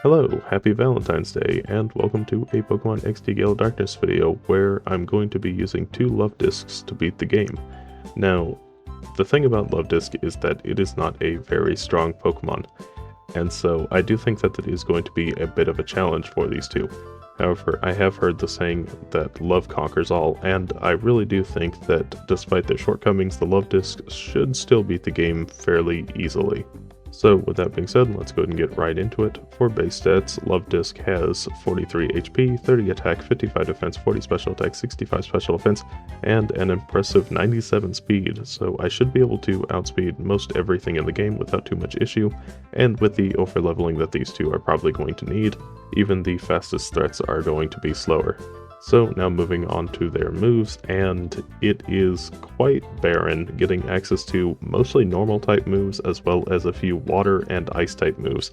Hello, happy Valentine's Day, and welcome to a Pokemon XD Gale of Darkness video where I'm going to be using two Luvdiscs to beat the game. Now, the thing about Luvdisc is that it is not a very strong Pokemon, and so I do think that it is going to be a bit of a challenge for these two. However, I have heard the saying that love conquers all, and I really do think that despite their shortcomings, the Luvdiscs should still beat the game fairly easily. So with that being said, let's go ahead and get right into it. For base stats, Luvdisc has 43 HP, 30 attack, 55 defense, 40 special attack, 65 special defense, and an impressive 97 speed, so I should be able to outspeed most everything in the game without too much issue, and with the overleveling that these two are probably going to need, even the fastest threats are going to be slower. So now moving on to their moves, and it is quite barren getting access to mostly normal type moves as well as a few water and ice type moves.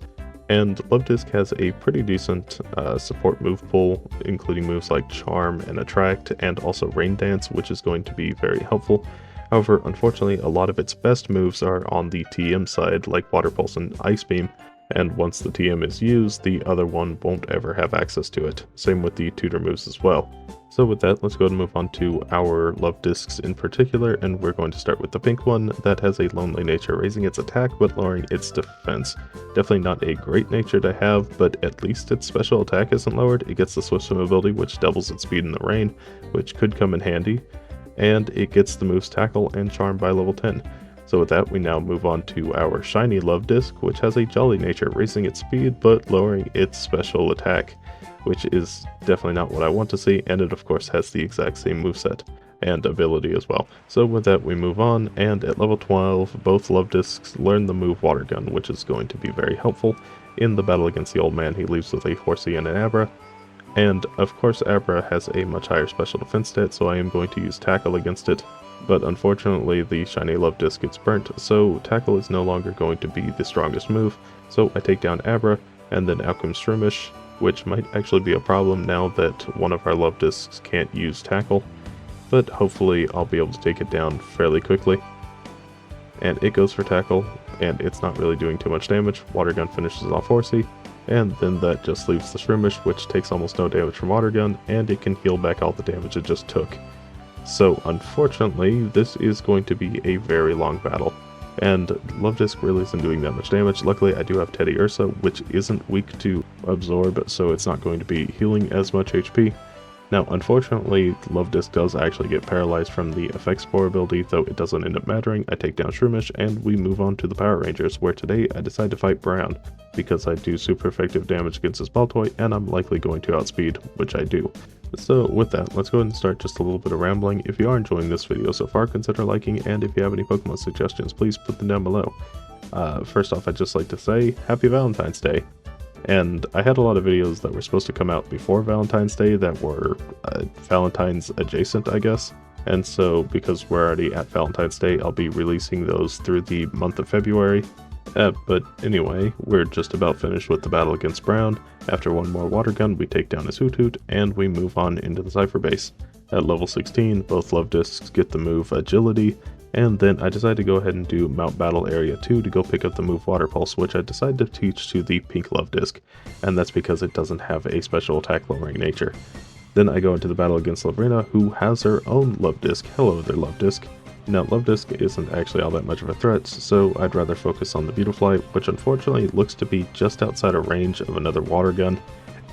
And Luvdisc has a pretty decent support move pool, including moves like Charm and Attract, and also Rain Dance, which is going to be very helpful. However, unfortunately, a lot of its best moves are on the TM side, like Water Pulse and Ice Beam, and once the TM is used, the other one won't ever have access to it. Same with the tutor moves as well. So with that, let's go ahead and move on to our Luvdiscs in particular, and we're going to start with the pink one that has a lonely nature, raising its attack but lowering its defense. Definitely not a great nature to have, but at least its special attack isn't lowered. It gets the Swift Swim ability, which doubles its speed in the rain, which could come in handy, and it gets the moves Tackle and Charm by level 10. So with that, we now move on to our shiny Luvdisc, which has a jolly nature, raising its speed but lowering its special attack, which is definitely not what I want to see, and it of course has the exact same moveset and ability as well. So with that, we move on, and at level 12, both Luvdiscs learn the move Water Gun, which is going to be very helpful. In the battle against the old man, he leaves with a Horsey and an Abra, and of course Abra has a much higher special defense stat, so I am going to use Tackle against it. But unfortunately, the shiny Luvdisc gets burnt, so Tackle is no longer going to be the strongest move, so I take down Abra, and then out comes Shroomish, which might actually be a problem now that one of our Luvdiscs can't use Tackle, but hopefully I'll be able to take it down fairly quickly. And it goes for Tackle, and it's not really doing too much damage. Water Gun finishes off Horsey, and then that just leaves the Shroomish, which takes almost no damage from Water Gun, and it can heal back all the damage it just took. So unfortunately, this is going to be a very long battle, and Luvdisc really isn't doing that much damage. Luckily, I do have Teddy Ursa, which isn't weak to Absorb, so it's not going to be healing as much HP. Now, unfortunately, Luvdisc does actually get paralyzed from the Effect Spore ability, though it doesn't end up mattering. I take down Shroomish, and we move on to the Power Rangers, where today I decide to fight Brown, because I do super effective damage against his Baltoy, and I'm likely going to outspeed, which I do. So with that, let's go ahead and start just a little bit of rambling. If you are enjoying this video so far, consider liking, and if you have any Pokemon suggestions, please put them down below. First off, I'd just like to say, Happy Valentine's Day. And I had a lot of videos that were supposed to come out before Valentine's Day that were Valentine's adjacent, I guess. And so, because we're already at Valentine's Day, I'll be releasing those through the month of February. But anyway, we're just about finished with the battle against Brown. After one more Water Gun, we take down his Hoothoot, and we move on into the Cypher base. At level 16, both Luvdiscs get the move Agility, and then I decide to go ahead and do Mount Battle Area 2 to go pick up the move Water Pulse, which I decide to teach to the pink Luvdisc, and that's because it doesn't have a special attack lowering nature. Then I go into the battle against Lavrina, who has her own Luvdisc. Hello there, Luvdisc. Now, Luvdisc isn't actually all that much of a threat, so I'd rather focus on the Beautifly, which unfortunately looks to be just outside of range of another Water Gun,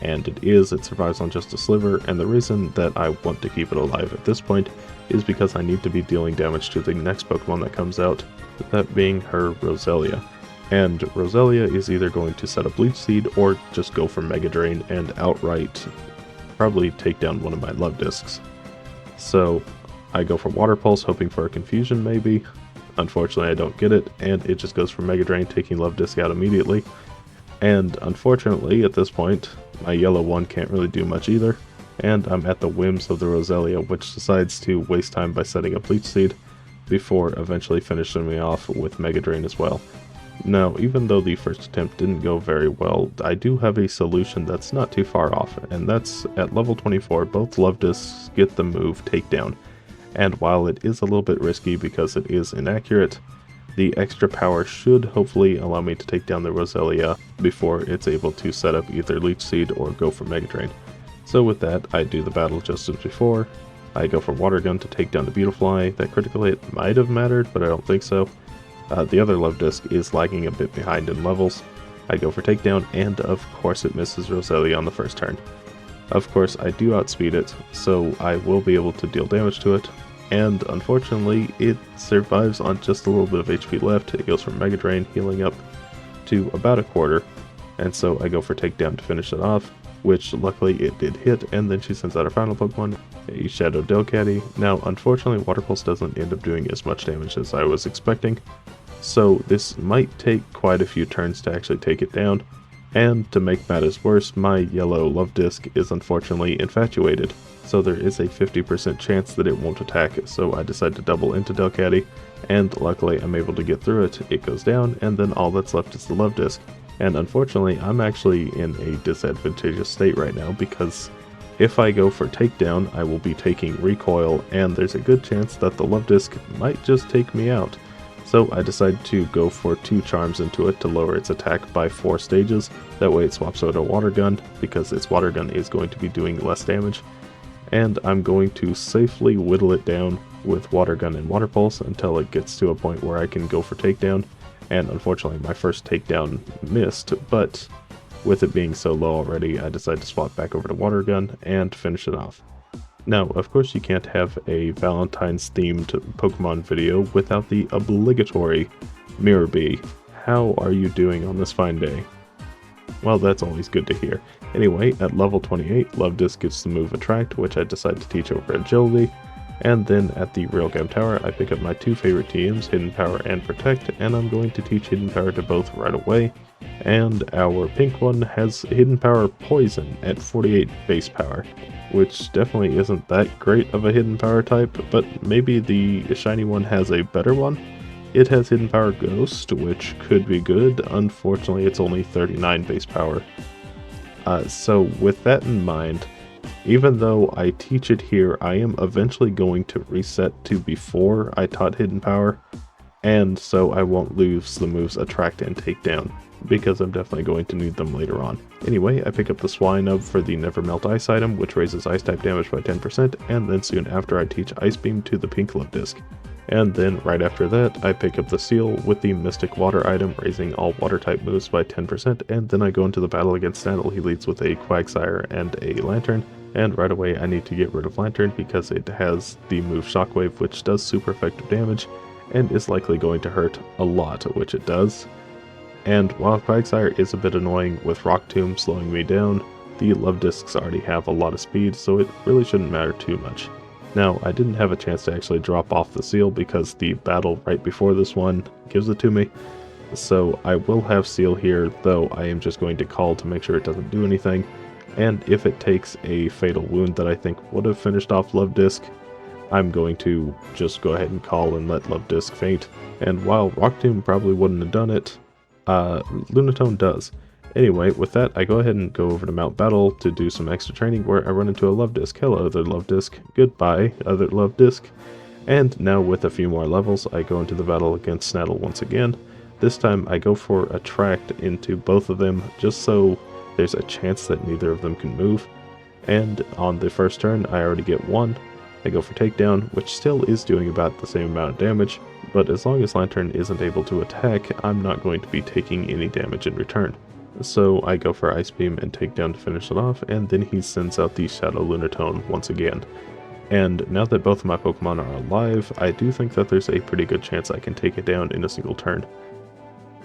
and it survives on just a sliver, and the reason that I want to keep it alive at this point is because I need to be dealing damage to the next Pokemon that comes out, that being her Roselia. And Roselia is either going to set a Bleach Seed or just go for Mega Drain and outright probably take down one of my Luvdiscs. So I go for Water Pulse, hoping for a Confusion maybe. Unfortunately, I don't get it, and it just goes for Mega Drain, taking Luvdisc out immediately. And unfortunately, at this point, my yellow one can't really do much either, and I'm at the whims of the Roselia, which decides to waste time by setting a Bleach Seed before eventually finishing me off with Mega Drain as well. Now, even though the first attempt didn't go very well, I do have a solution that's not too far off, and that's at level 24, both Luvdiscs get the move Takedown. And while it is a little bit risky because it is inaccurate, The extra power should hopefully allow me to take down the Roselia before it's able to set up either Leech Seed or go for Mega Drain. So with that, I do the battle just as before. I go for Water Gun to take down the Beautifly. That critical hit might have mattered, but I don't think so. The other Luvdisc is lagging a bit behind in levels. I go for takedown, and of course it misses Roselia on the first turn. Of course, I do outspeed it, so I will be able to deal damage to it, and unfortunately, it survives on just a little bit of HP left. It goes from Mega Drain, healing up to about a quarter, and so I go for takedown to finish it off, which luckily it did hit, and then she sends out her final Pokemon, a Shadow Delcatty. Now, unfortunately, Water Pulse doesn't end up doing as much damage as I was expecting, so this might take quite a few turns to actually take it down. And to make matters worse, my yellow Luvdisc is unfortunately infatuated, so there is a 50% chance that it won't attack, so I decide to double into Delcatty, and luckily I'm able to get through it. It goes down, and then all that's left is the Luvdisc. And unfortunately, I'm actually in a disadvantageous state right now, because if I go for takedown, I will be taking recoil, and there's a good chance that the Luvdisc might just take me out. So I decide to go for 2 charms into it to lower its attack by 4 stages. That way it swaps out a Water Gun, because its Water Gun is going to be doing less damage. And I'm going to safely whittle it down with Water Gun and Water Pulse until it gets to a point where I can go for takedown. And unfortunately my first takedown missed, but with it being so low already, I decide to swap back over to Water Gun and finish it off. Now, of course you can't have a Valentine's themed Pokemon video without the obligatory Mirror Bee. How are you doing on this fine day? Well, that's always good to hear. Anyway, at level 28, Luvdisc gets the move Attract, which I decide to teach over Agility. And then at the Railgun Tower, I pick up my 2 favorite TMs, Hidden Power and Protect, and I'm going to teach Hidden Power to both right away. And our pink one has Hidden Power Poison at 48 base power, which definitely isn't that great of a Hidden Power type, but maybe the shiny one has a better one. It has Hidden Power Ghost, which could be good. Unfortunately, it's only 39 base power. So with that in mind, even though I teach it here, I am eventually going to reset to before I taught Hidden Power, and so I won't lose the moves Attract and Takedown, because I'm definitely going to need them later on. Anyway, I pick up the Swinub for the Never Melt Ice item, which raises Ice type damage by 10%, and then soon after I teach Ice Beam to the pink Luvdisc. And then right after that, I pick up the Seal with the Mystic Water item, raising all water type moves by 10%, and then I go into the battle against Snattle. He leads with a Quagsire and a Lantern, and right away I need to get rid of Lantern because it has the move Shockwave, which does super effective damage, and is likely going to hurt a lot, which it does. And while Quagsire is a bit annoying with Rock Tomb slowing me down, the Luvdiscs already have a lot of speed, so it really shouldn't matter too much. Now, I didn't have a chance to actually drop off the Seal because the battle right before this one gives it to me, so I will have Seal here, though I am just going to call to make sure it doesn't do anything, and if it takes a Fatal Wound that I think would have finished off Luvdisc, I'm going to just go ahead and call and let Luvdisc faint. And while Rock Tomb probably wouldn't have done it, Lunatone does. Anyway, with that, I go ahead and go over to Mount Battle to do some extra training where I run into a Luvdisc. Hello, other Luvdisc. Goodbye, other Luvdisc. And now with a few more levels, I go into the battle against Snattle once again. This time I go for Attract into both of them, just so there's a chance that neither of them can move. And on the first turn, I already get 1. I go for Takedown, which still is doing about the same amount of damage, but as long as Lantern isn't able to attack, I'm not going to be taking any damage in return. So I go for Ice Beam and Takedown to finish it off, and then he sends out the Shadow Lunatone once again. And now that both of my Pokemon are alive, I do think that there's a pretty good chance I can take it down in a single turn.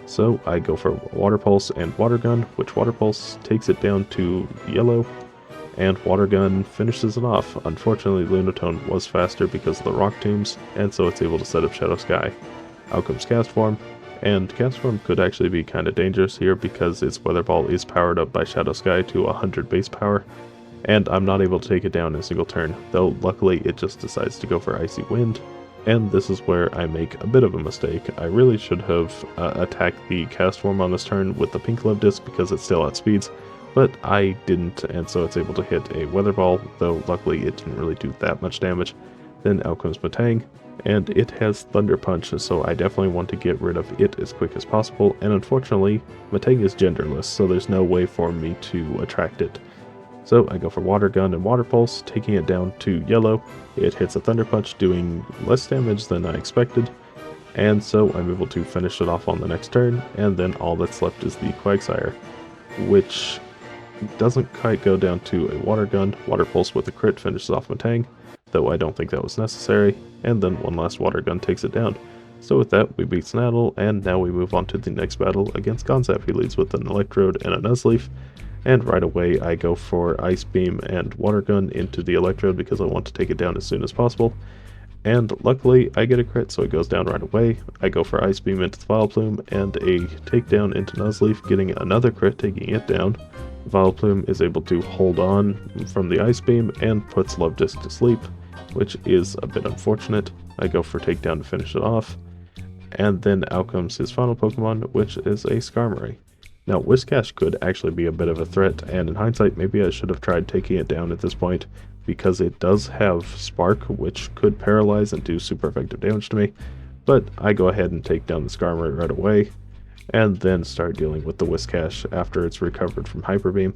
So I go for Water Pulse and Water Gun, which Water Pulse takes it down to yellow, and Water Gun finishes it off. Unfortunately, Lunatone was faster because of the Rock Tombs, and so it's able to set up Shadow Sky. Out comes Cast Form, and Cast Form could actually be kind of dangerous here because its Weather Ball is powered up by Shadow Sky to 100 base power, and I'm not able to take it down in a single turn, though luckily it just decides to go for Icy Wind. And this is where I make a bit of a mistake. I really should have attacked the Cast Form on this turn with the pink Luvdisc because it still outspeeds, but I didn't, and so it's able to hit a Weather Ball, though luckily it didn't really do that much damage. Then out comes Matang, and it has Thunder Punch, so I definitely want to get rid of it as quick as possible, and unfortunately, Matang is genderless, so there's no way for me to attract it. So I go for Water Gun and Water Pulse, taking it down to yellow. It hits a Thunder Punch, doing less damage than I expected, and so I'm able to finish it off on the next turn, and then all that's left is the Quagsire, which doesn't quite go down to a Water Gun. Water Pulse with a crit finishes off Matang, though I don't think that was necessary, and then one last Water Gun takes it down. So with that, we beat Snaddle, and now we move on to the next battle against Gonzap. He leads with an Electrode and a Nuzleaf, and right away I go for Ice Beam and Water Gun into the Electrode because I want to take it down as soon as possible. And luckily I get a crit, so it goes down right away. I go for Ice Beam into the Vileplume and a takedown into Nuzleaf, getting another crit, taking it down. Vileplume is able to hold on from the Ice Beam and puts Luvdisc to sleep, which is a bit unfortunate. I go for takedown to finish it off, and then out comes his final Pokemon, which is a Skarmory. Now, Whiscash could actually be a bit of a threat, and in hindsight, maybe I should have tried taking it down at this point, because it does have Spark, which could paralyze and do super effective damage to me, but I go ahead and take down the Skarmory right away, and then start dealing with the Whiscash after it's recovered from Hyper Beam,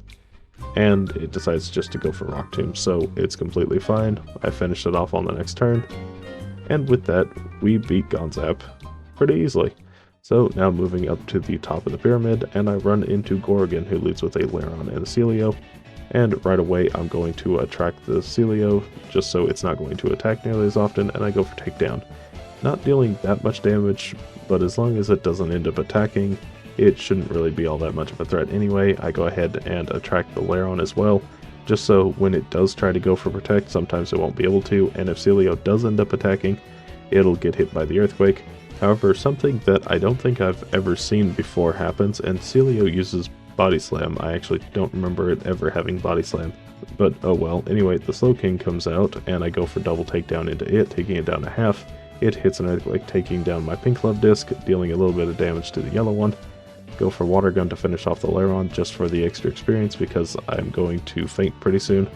and it decides just to go for Rock Tomb, so it's completely fine. I finish it off on the next turn, and with that, we beat Gonzap pretty easily. So now moving up to the top of the pyramid, and I run into Gorgon, who leads with a Lairon and a Celio, and right away I'm going to attract the Celio, just so it's not going to attack nearly as often, and I go for Takedown. Not dealing that much damage, but as long as it doesn't end up attacking, it shouldn't really be all that much of a threat anyway. I go ahead and attract the Lairon as well, just so when it does try to go for Protect, sometimes it won't be able to, and if Celio does end up attacking, it'll get hit by the Earthquake. However, something that I don't think I've ever seen before happens, and Celio uses Body Slam. I actually don't remember it ever having Body Slam, but oh well. Anyway, the Slowking comes out, and I go for double takedown into it, taking it down to half. It hits an Earthquake, taking down my pink Luvdisc, dealing a little bit of damage to the yellow one. Go for Water Gun to finish off the Lairon just for the extra experience because I'm going to faint pretty soon.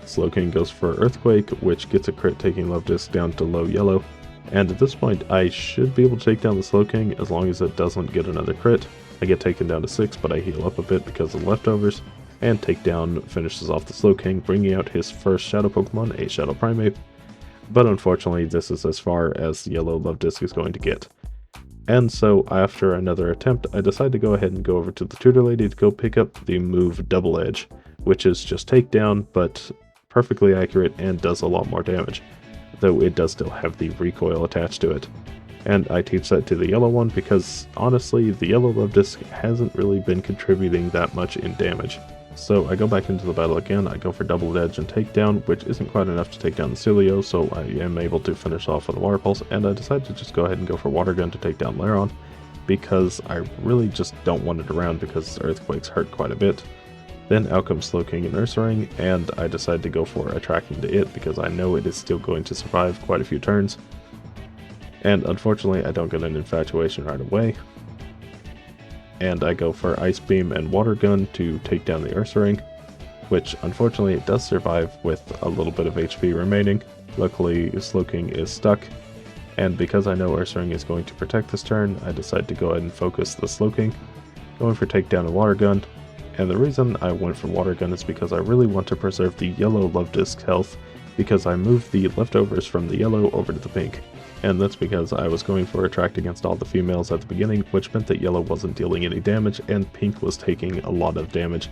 Slowking goes for Earthquake, which gets a crit, taking Luvdisc down to low yellow. And at this point, I should be able to take down the Slowking as long as it doesn't get another crit. I get taken down to 6, but I heal up a bit because of leftovers. And Takedown finishes off the Slowking, bringing out his first Shadow Pokemon, a Shadow Primeape. But unfortunately, this is as far as Yellow Luvdisc is going to get. And so, after another attempt, I decide to go ahead and go over to the Tutor Lady to go pick up the move Double Edge, which is just Takedown, but perfectly accurate and does a lot more damage, though it does still have the recoil attached to it. And I teach that to the yellow one because, honestly, the yellow Luvdisc hasn't really been contributing that much in damage. So I go back into the battle again, I go for Double Edge and Takedown, which isn't quite enough to take down the Celio, so I am able to finish off with a Water Pulse, and I decide to just go ahead and go for Water Gun to take down Lairon, because I really just don't want it around because Earthquakes hurt quite a bit. Then out comes Slowking and Ursaring, and I decide to go for Attracting to it because I know it is still going to survive quite a few turns. And unfortunately I don't get an Infatuation right away. And I go for Ice Beam and Water Gun to take down the Ursaring, which unfortunately it does survive with a little bit of HP remaining. Luckily Slowking is stuck, and because I know Ursaring is going to protect this turn, I decide to go ahead and focus the Slowking, going for Takedown and Water Gun. And the reason I went for Water Gun is because I really want to preserve the yellow Luvdisc health, because I moved the leftovers from the yellow over to the pink. And that's because I was going for Attract against all the females at the beginning, which meant that yellow wasn't dealing any damage and pink was taking a lot of damage.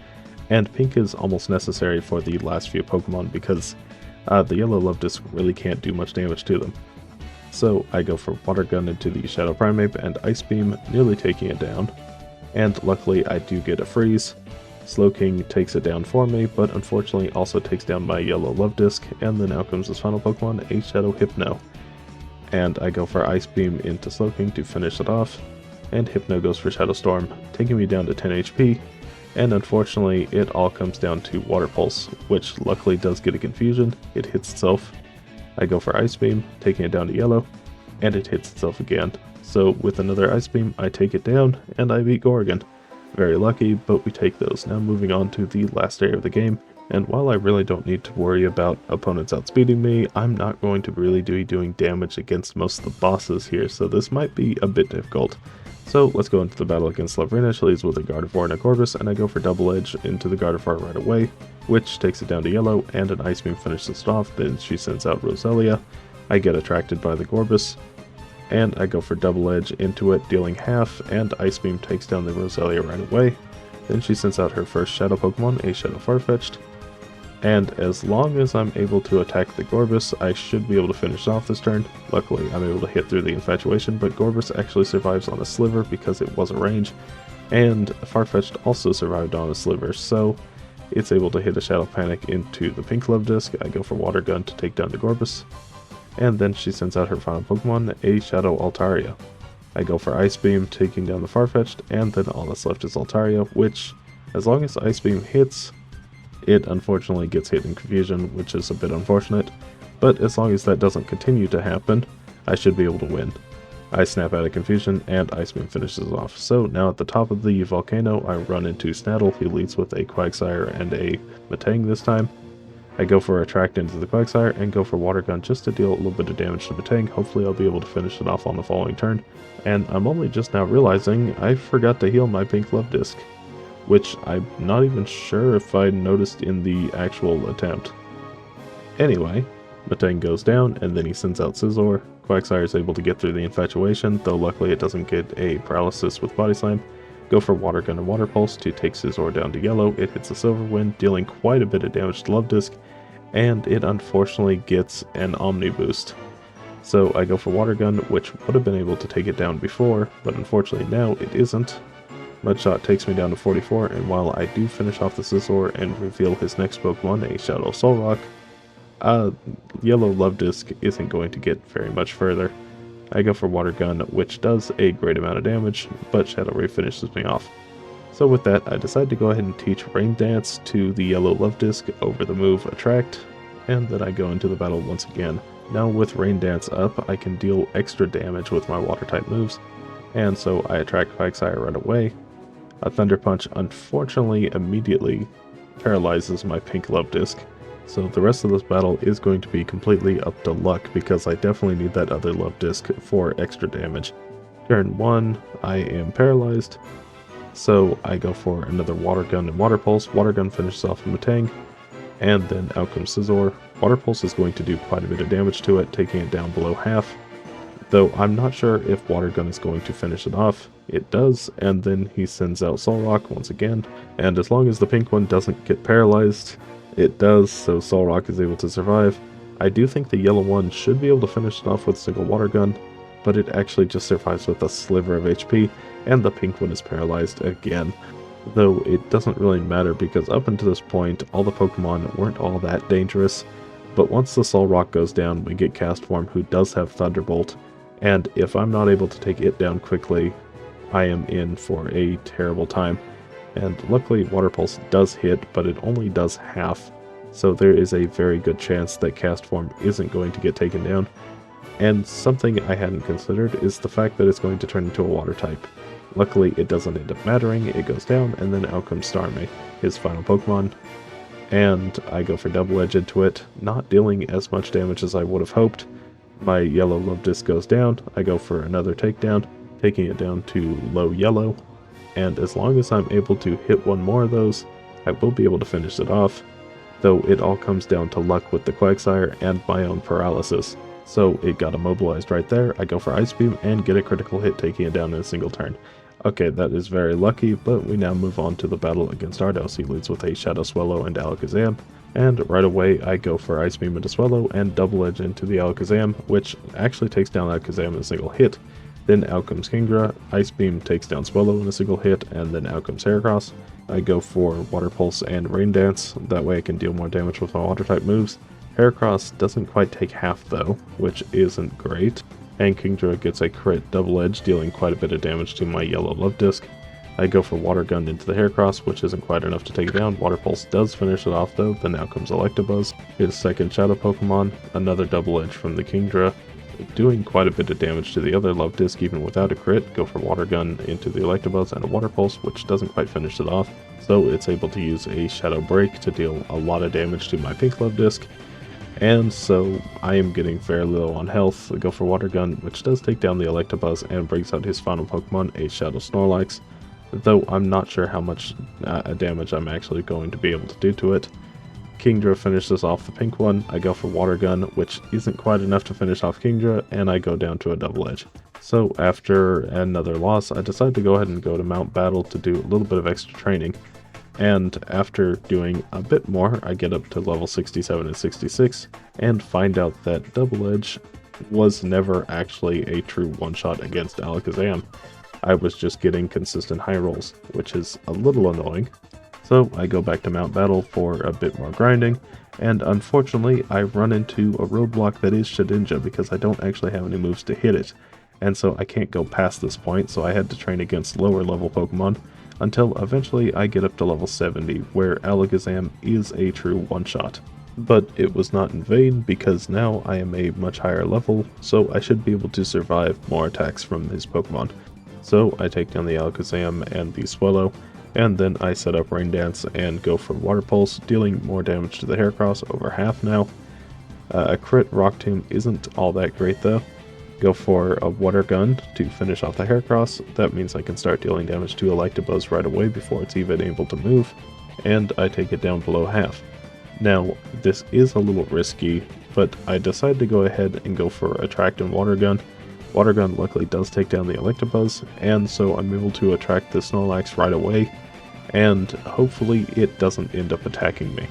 And pink is almost necessary for the last few Pokemon because the yellow Luvdisc really can't do much damage to them. So I go for Water Gun into the Shadow Primeape and Ice Beam, nearly taking it down. And luckily I do get a freeze. Slowking takes it down for me, but unfortunately also takes down my yellow Luvdisc, and then out comes his final Pokemon, a Shadow Hypno. And I go for Ice Beam into Slowking to finish it off, and Hypno goes for Shadow Storm, taking me down to 10 HP, and unfortunately it all comes down to Water Pulse, which luckily does get a confusion. It hits itself. I go for Ice Beam, taking it down to yellow, and it hits itself again. So with another Ice Beam, I take it down, and I beat Gorgon. Very lucky, but we take those. Now moving on to the last area of the game, And while I really don't need to worry about opponents outspeeding me, I'm not going to really be doing damage against most of the bosses here, so this might be a bit difficult. So let's go into the battle against Lavrina. She leads with a Gardevoir and a Corvus, and I go for double edge into the Gardevoir right away, which takes it down to yellow, and an Ice Beam finishes it off. Then she sends out Roselia. I get attracted by the Corvus, and I go for double edge into it, dealing half, and Ice Beam takes down the Roselia right away. Then she sends out her first Shadow Pokemon, a Shadow Farfetch'd. And as long as I'm able to attack the Gorbis, I should be able to finish off this turn. Luckily, I'm able to hit through the Infatuation, but Gorbis actually survives on a Sliver because it was a range, and Farfetch'd also survived on a Sliver, so it's able to hit a Shadow Panic into the pink Luvdisc. I go for Water Gun to take down the Gorbis, and then she sends out her final Pokemon, a Shadow Altaria. I go for Ice Beam, taking down the Farfetch'd, and then all that's left is Altaria, which, as long as Ice Beam hits, it unfortunately gets hit in Confusion, which is a bit unfortunate, but as long as that doesn't continue to happen, I should be able to win. I snap out of Confusion, and Ice Beam finishes off. So now at the top of the volcano, I run into Snaddle. He leads with a Quagsire and a Metang this time. I go for Attract into the Quagsire, and go for Water Gun just to deal a little bit of damage to Metang. Hopefully I'll be able to finish it off on the following turn. And I'm only just now realizing I forgot to heal my pink Luvdisc, which I'm not even sure if I noticed in the actual attempt. Anyway, Metang goes down, and then he sends out Scizor. Quagsire is able to get through the Infatuation, though luckily it doesn't get a Paralysis with Body Slam. Go for Water Gun and Water Pulse to take Scizor down to yellow. It hits a Silver Wind, dealing quite a bit of damage to Luvdisc, and it unfortunately gets an Omni Boost. So I go for Water Gun, which would have been able to take it down before, but unfortunately now it isn't. Mudshot takes me down to 44, and while I do finish off the Scizor and reveal his next Pokemon, a Shadow Solrock, yellow Luvdisc isn't going to get very much further. I go for Water Gun, which does a great amount of damage, but Shadow Ray finishes me off. So with that, I decide to go ahead and teach Rain Dance to the yellow Luvdisc over the move Attract, and then I go into the battle once again. Now with Rain Dance up, I can deal extra damage with my Water-type moves, and so I attract Quagsire right away. A Thunder Punch unfortunately immediately paralyzes my pink Luvdisc, so the rest of this battle is going to be completely up to luck because I definitely need that other Luvdisc for extra damage. Turn 1, I am paralyzed, so I go for another Water Gun and Water Pulse. Water Gun finishes off of Metang, and then out comes Scizor. Water Pulse is going to do quite a bit of damage to it, taking it down below half. Though I'm not sure if Water Gun is going to finish it off. It does, and then he sends out Solrock once again, and as long as the pink one doesn't get paralyzed, it does, so Solrock is able to survive. I do think the yellow one should be able to finish it off with a single Water Gun, but it actually just survives with a sliver of HP, and the pink one is paralyzed again. Though it doesn't really matter because up until this point, all the Pokemon weren't all that dangerous, but once the Solrock goes down, we get Castform, who does have Thunderbolt, and if I'm not able to take it down quickly, I am in for a terrible time. And luckily Water Pulse does hit, but it only does half, so there is a very good chance that Castform isn't going to get taken down. And something I hadn't considered is the fact that it's going to turn into a Water type. Luckily it doesn't end up mattering, it goes down, and then out comes Starmie, his final Pokemon. And I go for Double Edge into it, not dealing as much damage as I would have hoped. My yellow Luvdisc goes down, I go for another takedown, taking it down to low yellow, and as long as I'm able to hit one more of those, I will be able to finish it off, though it all comes down to luck with the Quagsire and my own paralysis. So it got immobilized right there, I go for Ice Beam and get a critical hit, taking it down in a single turn. Okay, that is very lucky, but we now move on to the battle against Ardos. He leads with a Shadow Swallow and Alakazam, and right away I go for Ice Beam into Swallow and Double Edge into the Alakazam, which actually takes down Alakazam in a single hit. Then out comes Kingdra, Ice Beam takes down Swallow in a single hit, and then out comes Heracross. I go for Water Pulse and Rain Dance, that way I can deal more damage with my Water-type moves. Heracross doesn't quite take half though, which isn't great, and Kingdra gets a crit Double Edge, dealing quite a bit of damage to my yellow Luvdisc. I go for Water Gun into the Heracross, which isn't quite enough to take it down. Water Pulse does finish it off though, then out comes Electabuzz, his second Shadow Pokemon, another Double Edge from the Kingdra, doing quite a bit of damage to the other Luvdisc even without a crit. Go for Water Gun into the Electabuzz and a Water Pulse, which doesn't quite finish it off. So it's able to use a Shadow Break to deal a lot of damage to my pink Luvdisc. And so I am getting very low on health. I go for Water Gun, which does take down the Electabuzz and brings out his final Pokemon, a Shadow Snorlax. Though I'm not sure how much damage I'm actually going to be able to do to it. Kingdra finishes off the pink one. I go for Water Gun, which isn't quite enough to finish off Kingdra, and I go down to a Double Edge. So after another loss, I decide to go ahead and go to Mount Battle to do a little bit of extra training. And after doing a bit more, I get up to level 67 and 66, and find out that Double Edge was never actually a true one-shot against Alakazam. I was just getting consistent high rolls, which is a little annoying. So I go back to Mount Battle for a bit more grinding, and unfortunately I run into a roadblock that is Shedinja because I don't actually have any moves to hit it, and so I can't go past this point, so I had to train against lower level Pokemon until eventually I get up to level 70, where Alakazam is a true one-shot. But it was not in vain, because now I am a much higher level, so I should be able to survive more attacks from his Pokemon. So I take down the Alakazam and the Swellow, and then I set up Rain Dance and go for Water Pulse, dealing more damage to the Heracross, over half now. A crit Rock Tomb isn't all that great though. Go for a Water Gun to finish off the Heracross. That means I can start dealing damage to Electabuzz right away before it's even able to move, and I take it down below half. Now, this is a little risky, but I decide to go ahead and go for Attract and Water Gun. Water Gun luckily does take down the Electabuzz, and so I'm able to attract the Snorlax right away, and hopefully it doesn't end up attacking me.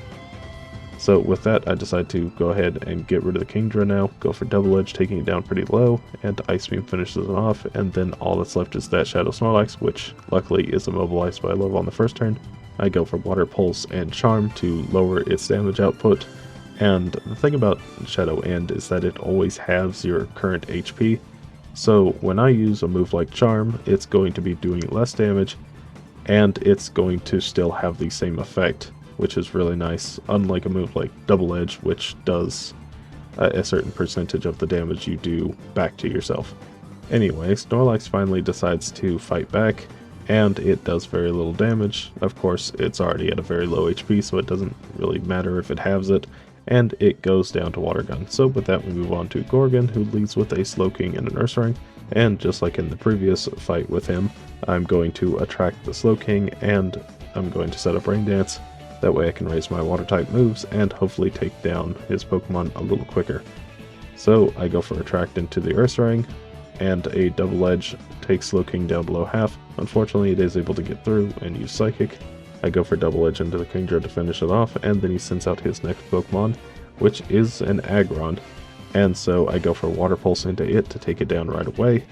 So with that, I decide to go ahead and get rid of the Kingdra now, go for Double Edge, taking it down pretty low, and Ice Beam finishes it off, and then all that's left is that Shadow Snorlax, which luckily is immobilized by Love on the first turn. I go for Water Pulse and Charm to lower its damage output, and the thing about Shadow End is that it always halves your current HP. So when I use a move like Charm, it's going to be doing less damage, and it's going to still have the same effect, which is really nice, unlike a move like Double Edge, which does a certain percentage of the damage you do back to yourself. Anyway, Snorlax finally decides to fight back, and it does very little damage. Of course, it's already at a very low HP, so it doesn't really matter if it halves it, and it goes down to Water Gun. So with that, we move on to Gorgon, who leads with a Slowking and an Ursaring, and just like in the previous fight with him, I'm going to attract the Slowking, and I'm going to set up Rain Dance. That way I can raise my Water-type moves and hopefully take down his Pokemon a little quicker. So I go for Attract into the Ursaring, and a Double Edge takes Slowking down below half. Unfortunately, it is able to get through and use Psychic. I go for Double Edge into the Kingdra to finish it off, and then he sends out his next Pokemon, which is an Aggron. And so I go for Water Pulse into it to take it down right away,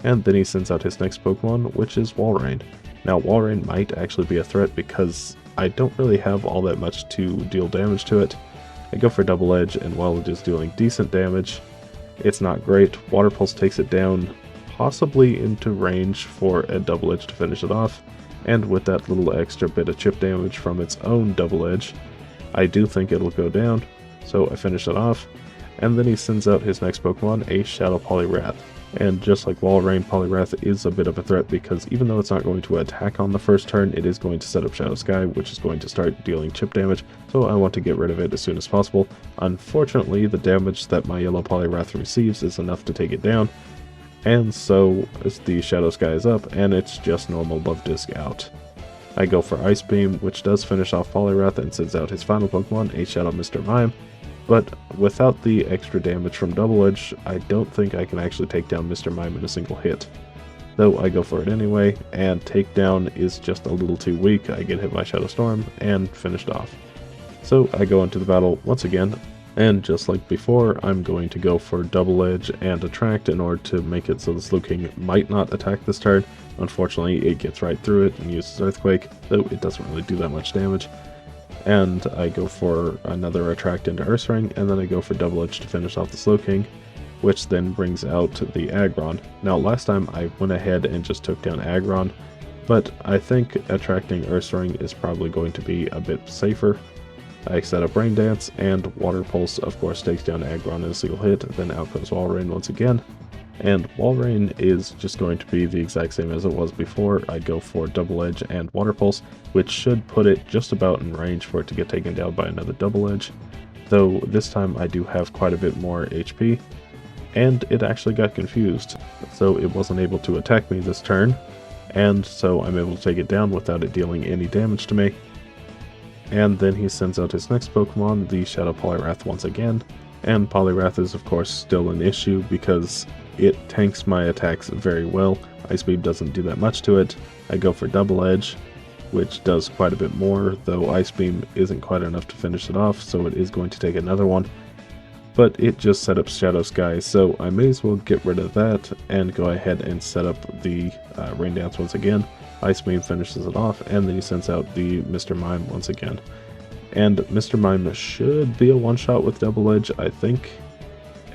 and then he sends out his next Pokemon, which is Walrein. Now Walrein might actually be a threat because I don't really have all that much to deal damage to it. I go for Double Edge, and while it is dealing decent damage, it's not great. Water Pulse takes it down, possibly into range for a Double Edge to finish it off, and with that little extra bit of chip damage from its own Double Edge, I do think it'll go down, so I finish it off, and then he sends out his next Pokemon, a Shadow Poliwrath. And just like Walrein, Poliwrath is a bit of a threat because even though it's not going to attack on the first turn, it is going to set up Shadow Sky, which is going to start dealing chip damage, so I want to get rid of it as soon as possible. Unfortunately, the damage that my yellow Poliwrath receives is enough to take it down, and so the Shadow Sky is up, and it's just normal Luvdisc out. I go for Ice Beam, which does finish off Poliwrath and sends out his final Pokemon, a Shadow Mr. Mime. But without the extra damage from Double Edge, I don't think I can actually take down Mr. Mime in a single hit. Though I go for it anyway, and takedown is just a little too weak. I get hit by Shadow Storm and finished off. So I go into the battle once again, and just like before, I'm going to go for Double Edge and Attract in order to make it so the Slowking might not attack this turn. Unfortunately, it gets right through it and uses Earthquake, though it doesn't really do that much damage. And I go for another Attract into Ursaring, and then I go for Double Edge to finish off the Slowking, which then brings out the Aggron. Now last time I went ahead and just took down Aggron, but I think attracting Ursaring is probably going to be a bit safer. I set up Rain Dance, and Water Pulse of course takes down Aggron in a single hit. Then out comes Wall Rain once again. And Wall Rain is just going to be the exact same as it was before. I go for Double Edge and Water Pulse, which should put it just about in range for it to get taken down by another Double Edge. Though this time I do have quite a bit more HP, and it actually got confused, so it wasn't able to attack me this turn, and so I'm able to take it down without it dealing any damage to me. And then he sends out his next Pokemon, the Shadow Poliwrath once again, and Poliwrath is of course still an issue because it tanks my attacks very well. Ice Beam doesn't do that much to it. I go for Double Edge, which does quite a bit more, though Ice Beam isn't quite enough to finish it off, so it is going to take another one. But it just set up Shadow Sky, so I may as well get rid of that and go ahead and set up the Rain Dance once again. Ice Beam finishes it off, and then he sends out the Mr. Mime once again. And Mr. Mime should be a one-shot with Double Edge, I think.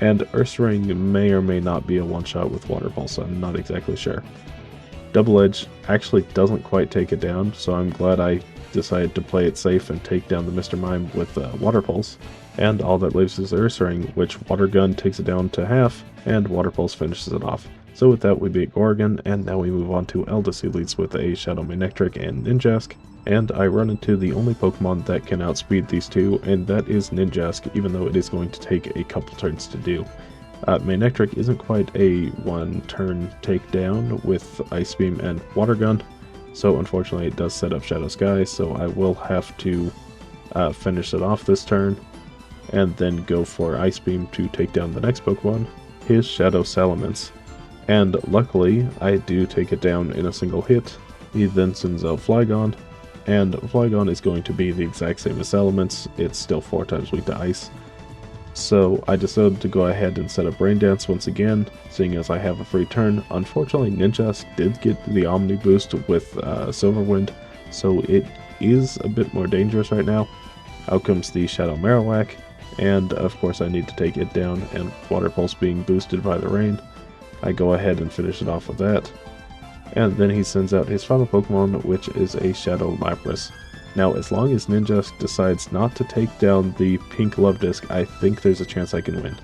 And Ursaring may or may not be a one-shot with Water Pulse, I'm not exactly sure. Double Edge actually doesn't quite take it down, so I'm glad I decided to play it safe and take down the Mr. Mime with Water Pulse. And all that leaves is Ursaring, which Water Gun takes it down to half, and Water Pulse finishes it off. So with that we beat Gorgon, and now we move on to Eldest, who leads with a Shadow Manectric and Ninjask. And I run into the only Pokemon that can outspeed these two, and that is Ninjask, even though it is going to take a couple turns to do. Manectric isn't quite a one-turn takedown with Ice Beam and Water Gun, so unfortunately it does set up Shadow Sky, so I will have to finish it off this turn, and then go for Ice Beam to take down the next Pokemon, his Shadow Salamence. And luckily, I do take it down in a single hit. He then sends out Flygon, and Flygon is going to be the exact same as Salamence. It's still 4 times weak to Ice. So I decided to go ahead and set up Rain Dance once again, seeing as I have a free turn. Unfortunately, Ninjask did get the Omni boost with Silverwind, so it is a bit more dangerous right now. Out comes the Shadow Marowak, and of course I need to take it down, and Water Pulse being boosted by the rain, I go ahead and finish it off with that. And then he sends out his final Pokemon, which is a Shadow Lapras. Now, as long as Ninjask decides not to take down the pink Luvdisc, I think there's a chance I can win.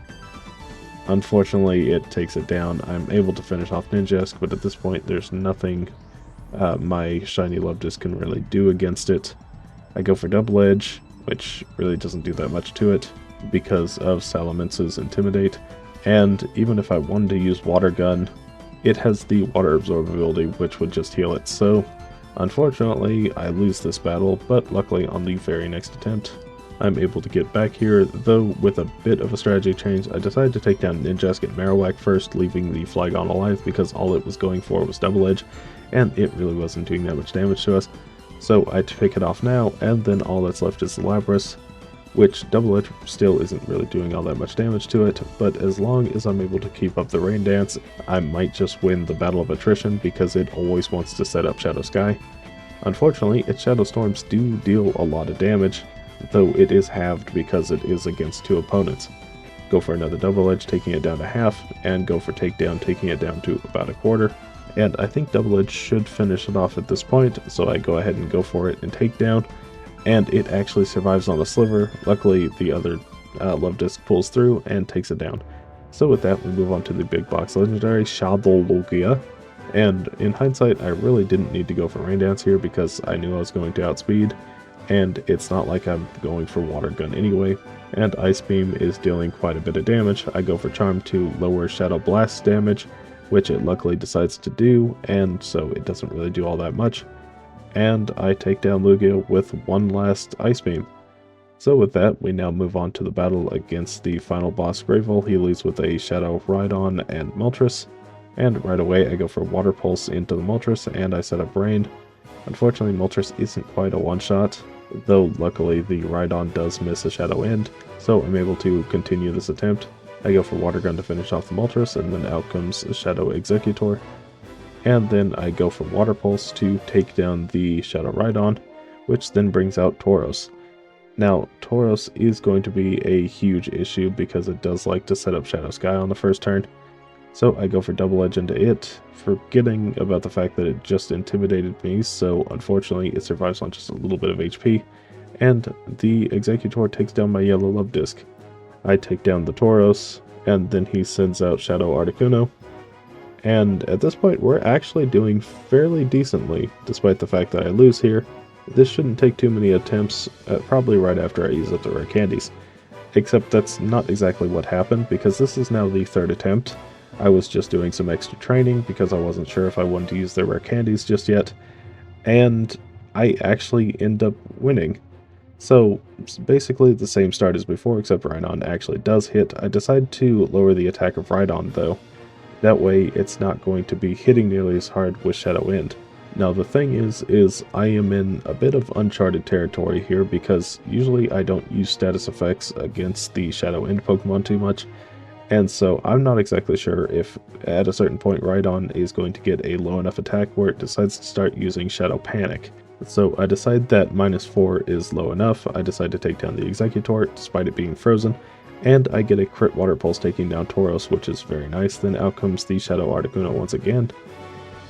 Unfortunately, it takes it down. I'm able to finish off Ninjask, but at this point there's nothing my shiny Luvdisc can really do against it. I go for Double Edge, which really doesn't do that much to it because of Salamence's Intimidate, and even if I wanted to use Water Gun, it has the Water Absorb ability, which would just heal it, so unfortunately I lose this battle, but luckily on the very next attempt I'm able to get back here, though with a bit of a strategy change. I decided to take down Ninjask and Marowak first, leaving the Flygon alive because all it was going for was Double Edge, and it really wasn't doing that much damage to us. So I take it off now, and then all that's left is the Lapras, which Double Edge still isn't really doing all that much damage to it, but as long as I'm able to keep up the Rain Dance, I might just win the Battle of Attrition because it always wants to set up Shadow Sky. Unfortunately, its Shadow Storms do deal a lot of damage, though it is halved because it is against 2 opponents. Go for another Double Edge, taking it down to half, and go for Takedown, taking it down to about a quarter. And I think Double Edge should finish it off at this point, so I go ahead and go for it and Takedown, and it actually survives on a sliver. Luckily, the other Luvdisc pulls through and takes it down. So with that, we move on to the big box legendary, Shadowlogia. And in hindsight, I really didn't need to go for Rain Dance here because I knew I was going to outspeed, and it's not like I'm going for Water Gun anyway, and Ice Beam is dealing quite a bit of damage. I go for Charm to lower Shadow Blast damage, which it luckily decides to do, and so it doesn't really do all that much. And I take down Lugia with one last Ice Beam. So with that, we now move on to the battle against the final boss, Gravel. He leads with a Shadow Rhydon and Moltres. And right away I go for Water Pulse into the Moltres, and I set up Rain. Unfortunately, Moltres isn't quite a one-shot, though luckily the Rhydon does miss a Shadow End, so I'm able to continue this attempt. I go for Water Gun to finish off the Moltres, and then out comes a Shadow Executor. And then I go for Water Pulse to take down the Shadow Rhydon, which then brings out Tauros. Now, Tauros is going to be a huge issue because it does like to set up Shadow Sky on the first turn. So I go for Double Edge into it, forgetting about the fact that it just intimidated me, so unfortunately it survives on just a little bit of HP, and the Executor takes down my yellow Luvdisc. I take down the Tauros, and then he sends out Shadow Articuno. And at this point, we're actually doing fairly decently, despite the fact that I lose here. This shouldn't take too many attempts, probably right after I use up the rare candies. Except that's not exactly what happened, because this is now the third attempt. I was just doing some extra training because I wasn't sure if I wanted to use the rare candies just yet. And I actually end up winning. So, basically the same start as before, except Rhydon actually does hit. I decide to lower the attack of Rhydon, though. That way, it's not going to be hitting nearly as hard with Shadow End. Now, the thing is I am in a bit of uncharted territory here, because usually I don't use status effects against the Shadow End Pokemon too much. And so, I'm not exactly sure if, at a certain point, Rhydon is going to get a low enough attack where it decides to start using Shadow Panic. So I decide that -4 is low enough. I decide to take down the Executor, despite it being frozen, and I get a crit Water Pulse taking down Tauros, which is very nice. Then out comes the Shadow Articuno once again,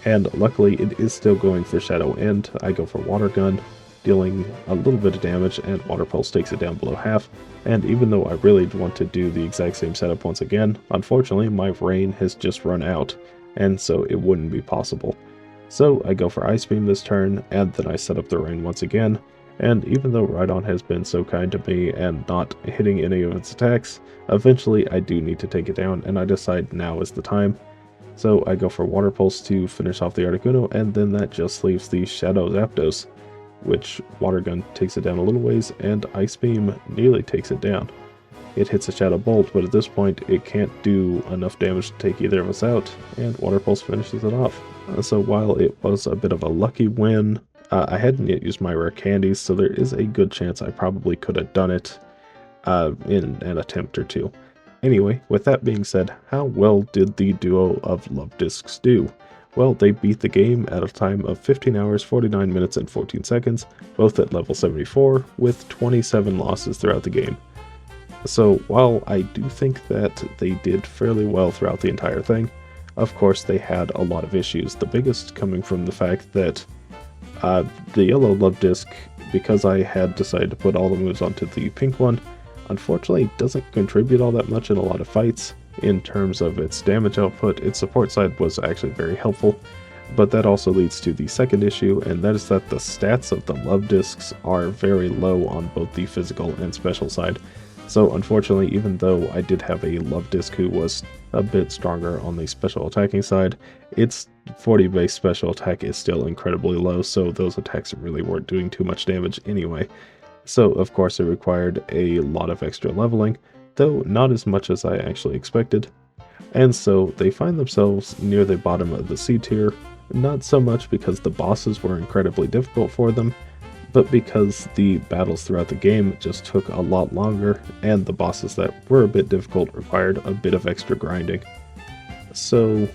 and luckily it is still going for Shadow End. I go for Water Gun, dealing a little bit of damage, and Water Pulse takes it down below half. And even though I really want to do the exact same setup once again, unfortunately my Rain has just run out, and so it wouldn't be possible. So I go for Ice Beam this turn, and then I set up the Rain once again, and even though Rhydon has been so kind to me and not hitting any of its attacks, eventually I do need to take it down, and I decide now is the time. So I go for Water Pulse to finish off the Articuno, and then that just leaves the Shadow Zapdos, which Water Gun takes it down a little ways, and Ice Beam nearly takes it down. It hits a Shadow Bolt, but at this point it can't do enough damage to take either of us out, and Water Pulse finishes it off. So while it was a bit of a lucky win, I hadn't yet used my rare candies, so there is a good chance I probably could have done it in an attempt or two. Anyway, with that being said, how well did the duo of Luvdiscs do? Well, they beat the game at a time of 15 hours, 49 minutes, and 14 seconds, both at level 74, with 27 losses throughout the game. So while I do think that they did fairly well throughout the entire thing, of course they had a lot of issues, the biggest coming from the fact that the yellow Luvdisc, because I had decided to put all the moves onto the pink one, unfortunately doesn't contribute all that much in a lot of fights. In terms of its damage output, its support side was actually very helpful, but that also leads to the second issue, and that is that the stats of the Luvdiscs are very low on both the physical and special side. So unfortunately, even though I did have a Luvdisc who was a bit stronger on the special attacking side, its 40 base special attack is still incredibly low, so those attacks really weren't doing too much damage anyway. So of course it required a lot of extra leveling, though not as much as I actually expected. And so they find themselves near the bottom of the C tier, not so much because the bosses were incredibly difficult for them, but because the battles throughout the game just took a lot longer, and the bosses that were a bit difficult required a bit of extra grinding. So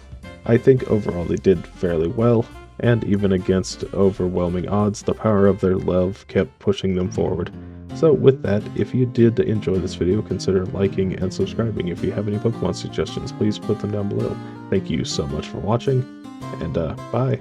I think overall they did fairly well, and even against overwhelming odds, the power of their love kept pushing them forward. So with that, if you did enjoy this video, consider liking and subscribing. If you have any Pokemon suggestions, please put them down below. Thank you so much for watching, and bye!